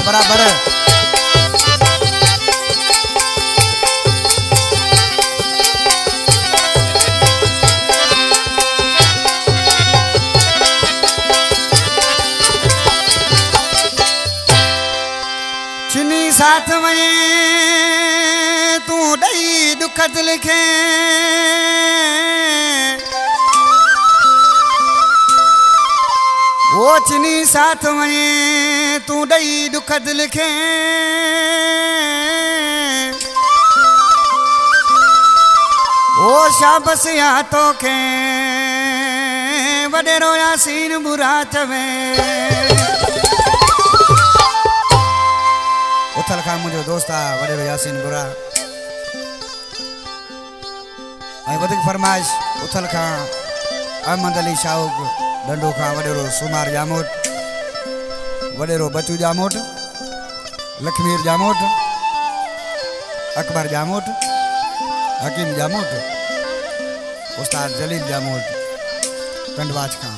बराबर है। चिनी साथ में तू दई दुखत लिखे वो चिनी साथ में तू दई दुखत लिखे वो शाबस या तो के वडेरो यासीन बुरा चवे उथल खां मुझो दोस्त आ वडेरो यासीन बुरा वधिक फरमाइश उथल खां अहमद अली शाहूक डंडो खां वडेरो सुमार जामोट वडेरो बचू जामोट लखमीर जामोट अकबर जामोट हकीम जामोट उस्ताद जलील जामोट कंडवाज खां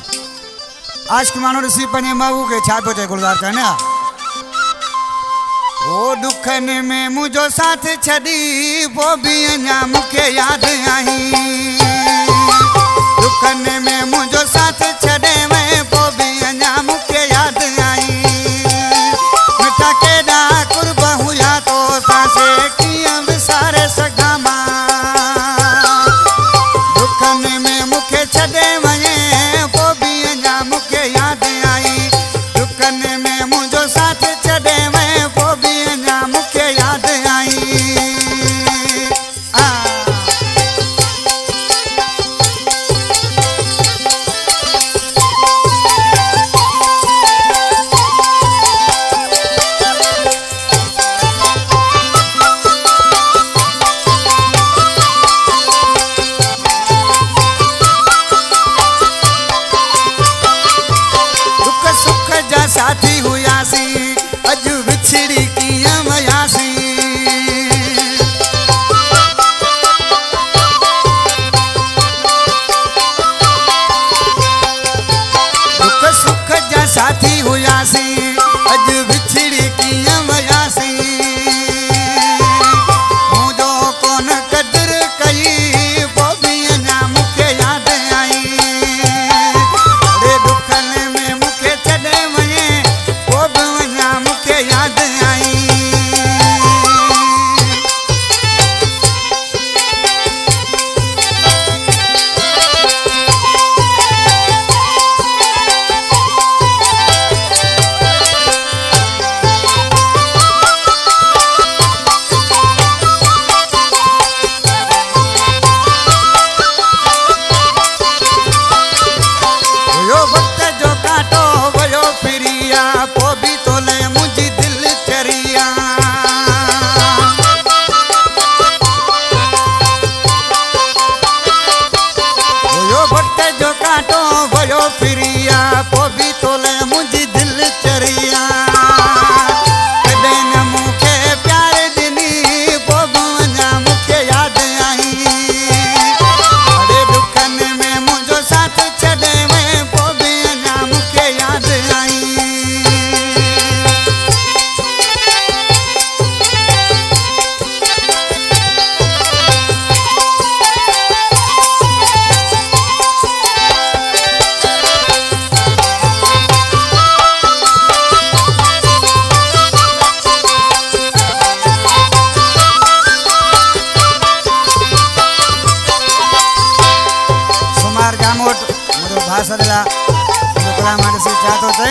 आशिक मानो ॾिसी पंहिंजे महबूब खे छा पियो चए गुलज़ार कहने ओ दुखन में मुझो साथ छड़ी वो भी अञा मुखे याद आई दुखन में मुझो साथ छड़े में वो भी अञा मुखे याद आई मिठा केड़ा कुर्ब हुया तो सासे कियां विसारे सघां मां दुखन में मुखे छड़े वञे वो भी अञा मुखे याद आई दुखन में मुझो साथ छड़े में वो भी अञा मुखे याद आई साथी हुयासी अज विछड़ी कियां वयासी दुख सुख जा साथी हुयासी अज विछड़ी कियां वयासी मुझो कोन कदर कई वो भी अञा मुखे याद आई अरे दुखन में मुखे छड़े याद आई वो वक्त जो काटो वो फिरिया वो भी तो ले मुझी दिल चरिया वो वक्त जो काटो वो फिरिया वो भी तो ले मुझी दिल चरिया कदे न मुखे प्यार दिनी वो अञा मुखे याद आई अरे दुखन में मुझो साथ छड़े में वो भी अञा मुखे याद आई सुमार जामोट मुझो भाषा दिला मुझो कला मानसी चाहतो थे